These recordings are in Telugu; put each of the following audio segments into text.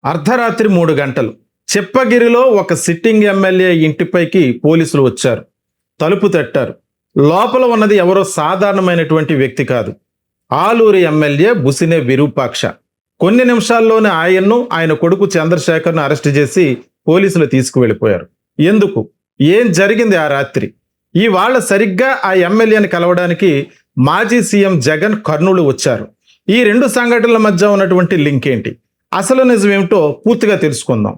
అర్ధరాత్రి 3 గంటలు చిప్పగిరిలో ఒక సిట్టింగ్ ఎమ్మెల్యే ఇంటిపైకి పోలీసులు వచ్చారు. తలుపు తట్టారు. లోపల ఉన్నది ఎవరో సాధారణమైనటువంటి వ్యక్తి కాదు. ఆలూరి ఎమ్మెల్యే బుసినే విరూపాక్ష. కొన్ని నిమిషాల్లోనే ఆయన్ను, ఆయన కొడుకు చంద్రశేఖర్ను అరెస్ట్ చేసి పోలీసులు తీసుకువెళ్ళిపోయారు. ఎందుకు? ఏం జరిగింది ఆ రాత్రి? ఇవాళ సరిగ్గా ఆ ఎమ్మెల్యేని కలవడానికి మాజీ సీఎం జగన్ కర్నూలు వచ్చారు. ఈ రెండు సంఘటనల మధ్య ఉన్నటువంటి లింక్ ఏంటి? అసలు నిజం ఏమిటో పూర్తిగా తెలుసుకుందాం.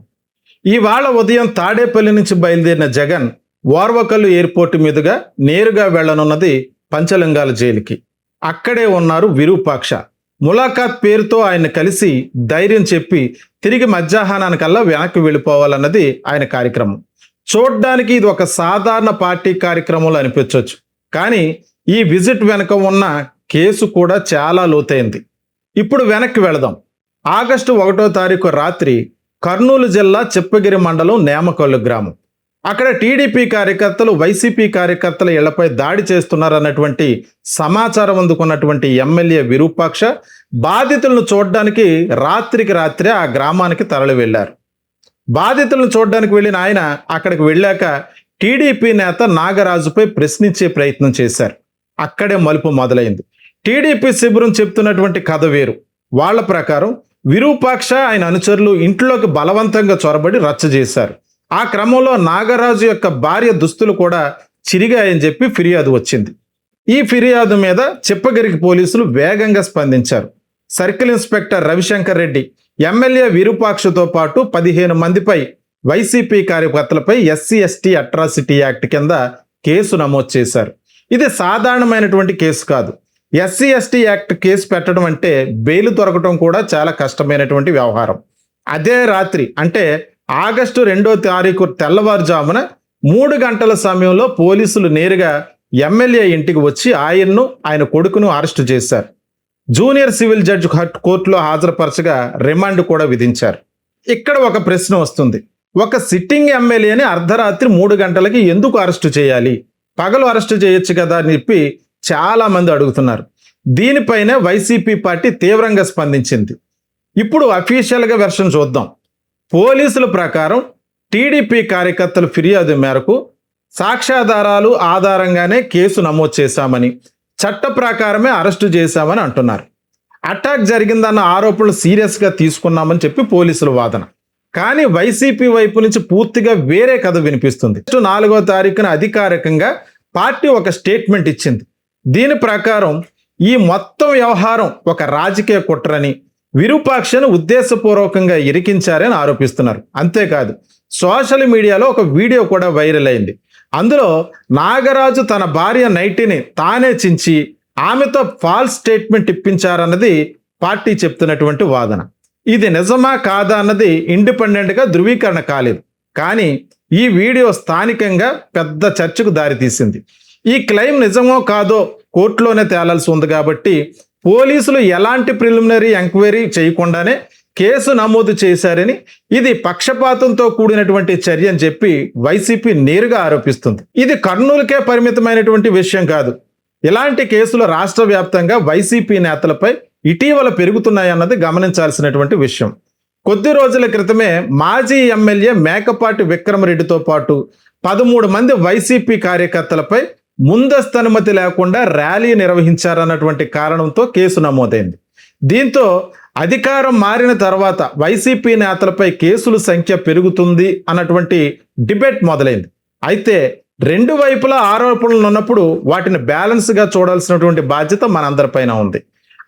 ఇవాళ ఉదయం తాడేపల్లి నుంచి బయలుదేరిన జగన్ ఓర్వకల్లు ఎయిర్పోర్ట్ మీదుగా నేరుగా వెళ్లనున్నది పంచలింగాల జైలుకి. అక్కడే ఉన్నారు విరూపాక్ష. ములాఖాత్ పేరుతో ఆయన కలిసి ధైర్యం చెప్పి తిరిగి మధ్యాహ్నానికల్లా వెనక్కి వెళ్ళిపోవాలన్నది ఆయన కార్యక్రమం. చూడ్డానికి ఇది ఒక సాధారణ పార్టీ కార్యక్రమంలో అనిపించవచ్చు. కానీ ఈ విజిట్ వెనుక ఉన్న కేసు కూడా చాలా లోతైంది. ఇప్పుడు వెనక్కి వెళదాం. ఆగస్టు 1వ తారీఖు రాత్రి కర్నూలు జిల్లా చిప్పగిరి మండలం నేమకల్లు గ్రామం. అక్కడ టీడీపీ కార్యకర్తలు వైసీపీ కార్యకర్తల ఇళ్లపై దాడి చేస్తున్నారన్నటువంటి సమాచారం అందుకున్నటువంటి ఎమ్మెల్యే విరూపాక్ష బాధితులను చూడడానికి రాత్రికి రాత్రే ఆ గ్రామానికి తరలి వెళ్లారు. బాధితులను చూడడానికి వెళ్ళిన ఆయన అక్కడికి వెళ్ళాక టీడీపీ నేత నాగరాజుపై ప్రశ్నించే ప్రయత్నం చేశారు. అక్కడే మలుపు మొదలైంది. టీడీపీ శిబిరం చెప్తున్నటువంటి కథ వేరు. వాళ్ళ ప్రకారం విరూపాక్ష ఆయన అనుచరులు ఇంట్లోకి బలవంతంగా చొరబడి రచ్చ చేశారు. ఆ క్రమంలో నాగరాజు యొక్క భార్య దుస్తులు కూడా చిరిగాయని చెప్పి ఫిర్యాదు వచ్చింది. ఈ ఫిర్యాదు మీద చిప్పగిరికి పోలీసులు వేగంగా స్పందించారు. Circle inspector Ravishankar Reddy MLA విరూపాక్షతో పాటు 15 మందిపై వైసీపీ కార్యకర్తలపై ఎస్సీ/ఎస్టీ అట్రాసిటీ యాక్ట్ కింద కేసు నమోదు చేశారు. ఇది సాధారణమైనటువంటి కేసు కాదు. ఎస్సీ/ఎస్టీ యాక్ట్ కేసు పెట్టడం అంటే బెయిల్ దొరకడం కూడా చాలా కష్టమైనటువంటి వ్యవహారం. అదే రాత్రి అంటే ఆగస్టు 2వ తారీఖు తెల్లవారుజామున 3 గంటల సమయంలో పోలీసులు నేరుగా ఎమ్మెల్యే ఇంటికి వచ్చి ఆయన్ను, ఆయన కొడుకును అరెస్టు చేశారు. జూనియర్ సివిల్ జడ్జి కోర్టులో హాజరుపరచగా రిమాండ్ కూడా విధించారు. ఇక్కడ ఒక ప్రశ్న వస్తుంది. ఒక సిట్టింగ్ ఎమ్మెల్యేని అర్ధరాత్రి 3 గంటలకి ఎందుకు అరెస్టు చేయాలి? పగలు అరెస్టు చేయొచ్చు కదా అని చెప్పి చాలా మంది అడుగుతున్నారు. దీనిపైనే వైసీపీ పార్టీ తీవ్రంగా స్పందించింది. ఇప్పుడు అఫీషియల్గా వెర్షన్ చూద్దాం. పోలీసుల ప్రకారం టీడీపీ కార్యకర్తల ఫిర్యాదు మేరకు సాక్ష్యాధారాలు ఆధారంగానే కేసు నమోదు చేశామని, చట్ట ప్రకారమే అరెస్టు చేశామని అంటున్నారు. అటాక్ జరిగిందన్న ఆరోపణలు సీరియస్గా తీసుకున్నామని చెప్పి పోలీసుల వాదన. కానీ వైసీపీ వైపు నుంచి పూర్తిగా వేరే కథ వినిపిస్తుంది. 4వ తారీఖున అధికారికంగా పార్టీ ఒక స్టేట్మెంట్ ఇచ్చింది. దీని ప్రకారం ఈ మొత్తం వ్యవహారం ఒక రాజకీయ కుట్రని, విరూపాక్షను ఉద్దేశపూర్వకంగా ఇరికించారని ఆరోపిస్తున్నారు. అంతేకాదు, సోషల్ మీడియాలో ఒక వీడియో కూడా వైరల్ అయింది. అందులో నాగరాజు తన భార్య నైటిని తానే చించి ఆమెతో ఫాల్స్ స్టేట్మెంట్ ఇప్పించారన్నది పార్టీ చెప్తున్నటువంటి వాదన. ఇది నిజమా కాదా అన్నది ఇండిపెండెంట్గా ధృవీకరణ కాలేదు. కానీ ఈ వీడియో స్థానికంగా పెద్ద చర్చకు దారితీసింది. ఈ క్లెయిమ్ నిజమో కాదో కోర్టులోనే తేలాల్సి ఉంది కాబట్టి పోలీసులు ఎలాంటి ప్రిలిమినరీ ఎంక్వైరీ చేయకుండానే కేసు నమోదు చేశారని, ఇది పక్షపాతంతో కూడినటువంటి చర్య అని చెప్పి వైసీపీ నేరుగా ఆరోపిస్తుంది. ఇది కర్నూలుకే పరిమితమైనటువంటి విషయం కాదు. ఇలాంటి కేసులు రాష్ట్ర వ్యాప్తంగా వైసీపీ నేతలపై ఇటీవల పెరుగుతున్నాయన్నది గమనించాల్సినటువంటి విషయం. కొద్ది రోజుల క్రితమే మాజీ ఎమ్మెల్యే మేకపాటి విక్రమరెడ్డితో పాటు 13 మంది వైసీపీ కార్యకర్తలపై ముందస్తు అనుమతి లేకుండా ర్యాలీ నిర్వహించారన్నటువంటి కారణంతో కేసు నమోదైంది. దీంతో అధికారం మారిన తర్వాత వైసీపీ నేతలపై కేసుల సంఖ్య పెరుగుతుంది అన్నటువంటి డిబేట్ మొదలైంది. అయితే రెండు వైపులా ఆరోపణలు ఉన్నప్పుడు వాటిని బ్యాలెన్స్గా చూడాల్సినటువంటి బాధ్యత మనందరిపైన ఉంది.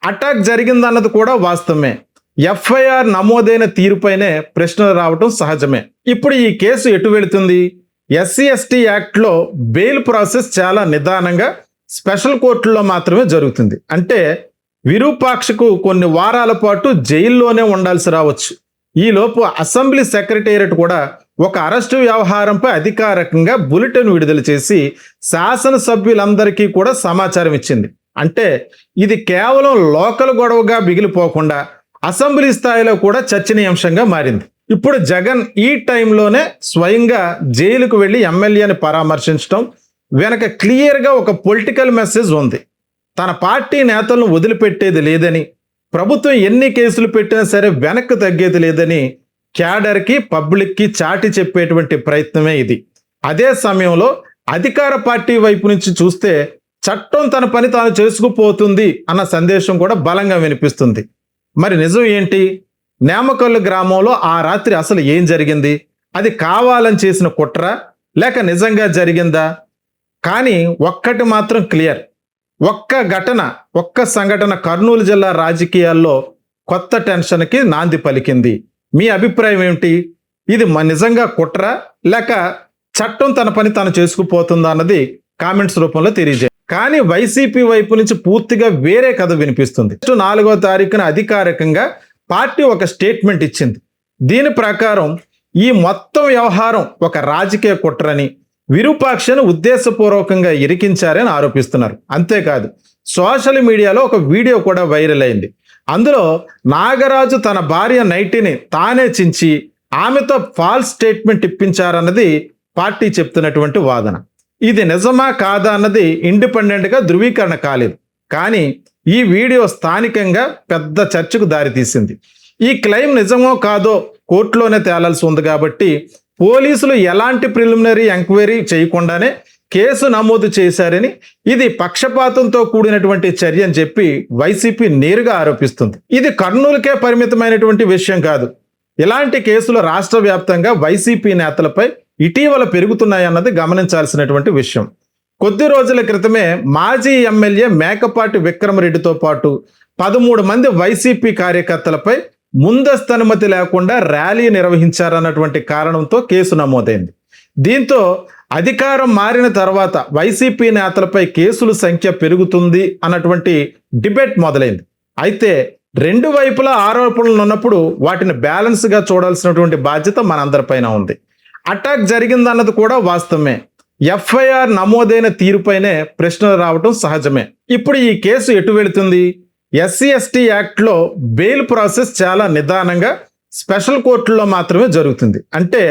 అటాక్ జరిగిందన్నది కూడా వాస్తవమే. ఎఫ్ఐఆర్ నమోదైన తీరుపైనే ప్రశ్నలు రావటం సహజమే. ఇప్పుడు ఈ కేసు ఎటు వెళుతుంది? ఎస్సీ/ఎస్టీ యాక్ట్లో బెయిల్ ప్రాసెస్ చాలా నిదానంగా స్పెషల్ కోర్టుల్లో మాత్రమే జరుగుతుంది. అంటే విరూపాక్షకు కొన్ని వారాల పాటు జైల్లోనే ఉండాల్సి రావచ్చు. ఈలోపు అసెంబ్లీ సెక్రటేరియట్ కూడా ఒక అరెస్టు వ్యవహారంపై అధికారికంగా బులెటిన్ విడుదల చేసి శాసనసభ్యులందరికీ కూడా సమాచారం ఇచ్చింది. అంటే ఇది కేవలం లోకల్ గొడవగా మిగిలిపోకుండా అసెంబ్లీ స్థాయిలో కూడా చర్చనీయాంశంగా మారింది. ఇప్పుడు జగన్ ఈ టైంలోనే స్వయంగా జైలుకు వెళ్ళి ఎమ్మెల్యేని పరామర్శించడం వెనక క్లియర్గా ఒక పొలిటికల్ మెసేజ్ ఉంది. తన పార్టీ నేతలను వదిలిపెట్టేది లేదని, ప్రభుత్వం ఎన్ని కేసులు పెట్టినా సరే వెనక్కి తగ్గేది లేదని క్యాడర్కి పబ్లిక్కి చాటి చెప్పేటువంటి ప్రయత్నమే ఇది. అదే సమయంలో అధికార పార్టీ వైపు నుంచి చూస్తే చట్టం తన పని తాను చేసుకుపోతుంది అన్న సందేశం కూడా బలంగా వినిపిస్తుంది. మరి నిజం ఏంటి? నేమకల్లు గ్రామంలో ఆ రాత్రి అసలు ఏం జరిగింది? అది కావాలని చేసిన కుట్ర లేక నిజంగా జరిగిందా? కానీ ఒక్కటి మాత్రం క్లియర్. ఒక్క సంఘటన కర్నూలు జిల్లా రాజకీయాల్లో కొత్త టెన్షన్కి నాంది పలికింది. మీ అభిప్రాయం ఏమిటి? ఇది నిజంగా కుట్ర లేక చట్టం తన పని తాను చేసుకుపోతుందా అన్నది కామెంట్స్ రూపంలో తెలియజేయండి. కానీ వైసీపీ వైపు నుంచి పూర్తిగా వేరే కథ వినిపిస్తుంది. 4వ తారీఖున అధికారికంగా పార్టీ ఒక స్టేట్మెంట్ ఇచ్చింది. దీని ప్రకారం ఈ మొత్తం వ్యవహారం ఒక రాజకీయ కుట్రని, విరూపాక్షను ఉద్దేశపూర్వకంగా ఇరికించారని ఆరోపిస్తున్నారు. అంతేకాదు, సోషల్ మీడియాలో ఒక వీడియో కూడా వైరల్ అయింది. అందులో నాగరాజు తన భార్య నైటిని తానే చించి ఆమెతో ఫాల్స్ స్టేట్మెంట్ ఇప్పించారన్నది పార్టీ చెప్తున్నటువంటి వాదన. ఇది నిజమా కాదా అన్నది ఇండిపెండెంట్గా ధృవీకరణ కాలేదు. కానీ ఈ వీడియో స్థానికంగా పెద్ద చర్చకు దారితీసింది. ఈ క్లెయిమ్ నిజమో కాదో కోర్టులోనే తేలాల్సి ఉంది కాబట్టి పోలీసులు ఎలాంటి ప్రిలిమినరీ ఎంక్వైరీ చేయకుండానే కేసు నమోదు చేశారని, ఇది పక్షపాతంతో కూడినటువంటి చర్య అని చెప్పి వైసీపీ నేరుగా ఆరోపిస్తుంది. ఇది కర్నూలుకే పరిమితమైనటువంటి విషయం కాదు. ఇలాంటి కేసులు రాష్ట్ర వ్యాప్తంగా వైసీపీ నేతలపై ఇటీవల పెరుగుతున్నాయన్నది గమనించాల్సినటువంటి విషయం. కొద్ది రోజుల క్రితమే మాజీ ఎమ్మెల్యే మేకపాటి విక్రమరెడ్డితో పాటు 13 మంది వైసీపీ కార్యకర్తలపై ముందస్తు అనుమతి లేకుండా ర్యాలీ నిర్వహించారన్నటువంటి కారణంతో కేసు నమోదైంది. దీంతో అధికారం మారిన తర్వాత వైసీపీ నేతలపై కేసుల సంఖ్య పెరుగుతుంది అన్నటువంటి డిబేట్ మొదలైంది. అయితే రెండు వైపులా ఆరోపణలు ఉన్నప్పుడు వాటిని బ్యాలెన్స్గా చూడాల్సినటువంటి బాధ్యత మనందరిపైన ఉంది. అటాక్ జరిగిందన్నది కూడా వాస్తవమే. ఎఫ్ఐఆర్ నమోదైన తీరుపైనే ప్రశ్నలు రావటం సహజమే. ఇప్పుడు ఈ కేసు ఎటు వెళుతుంది? SC/ST యాక్ట్లో బెయిల్ ప్రాసెస్ చాలా నిదానంగా స్పెషల్ కోర్టుల్లో మాత్రమే జరుగుతుంది. అంటే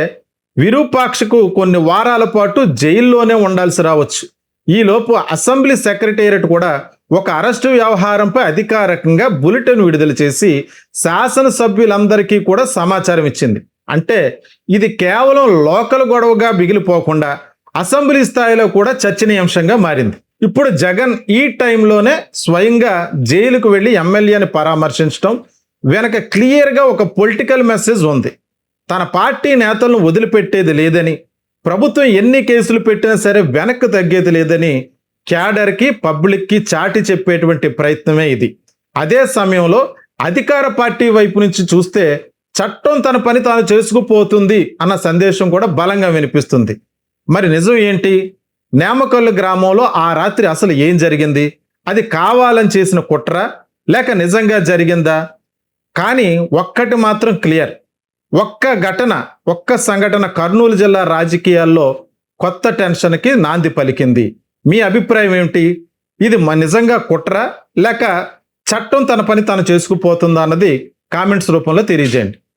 విరూపాక్షకు కొన్ని వారాల పాటు జైల్లోనే ఉండాల్సి రావచ్చు. ఈలోపు అసెంబ్లీ సెక్రటేరియట్ కూడా ఒక అరెస్టు వ్యవహారంపై అధికారికంగా బులెటిన్ విడుదల చేసి శాసనసభ్యులందరికీ కూడా సమాచారం ఇచ్చింది. అంటే ఇది కేవలం లోకల్ గొడవగా మిగిలిపోకుండా అసెంబ్లీ స్థాయిలో కూడా చర్చనీయాంశంగా మారింది. ఇప్పుడు జగన్ ఈ టైంలోనే స్వయంగా జైలుకు వెళ్ళి ఎమ్మెల్యేని పరామర్శించడం వెనక క్లియర్గా ఒక పొలిటికల్ మెసేజ్ ఉంది. తన పార్టీ నేతలను వదిలిపెట్టేది లేదని, ప్రభుత్వం ఎన్ని కేసులు పెట్టినా సరే వెనక్కి తగ్గేది లేదని క్యాడర్కి పబ్లిక్కి చాటి చెప్పేటువంటి ప్రయత్నమే ఇది. అదే సమయంలో అధికార పార్టీ వైపు నుంచి చూస్తే చట్టం తన పని తాను చేసుకుపోతుంది అన్న సందేశం కూడా బలంగా వినిపిస్తుంది. మరి నిజం ఏంటి? నేమకల్లు గ్రామంలో ఆ రాత్రి అసలు ఏం జరిగింది? అది కావాలని చేసిన కుట్ర లేక నిజంగా జరిగిందా? కానీ ఒక్కటి మాత్రం క్లియర్. ఒక్క సంఘటన కర్నూలు జిల్లా రాజకీయాల్లో కొత్త టెన్షన్కి నాంది పలికింది. మీ అభిప్రాయం ఏమిటి? ఇది నిజంగా కుట్ర లేక చట్టం తన పని తాను చేసుకుపోతుందా అన్నది కామెంట్స్ రూపంలో తెలియజేయండి.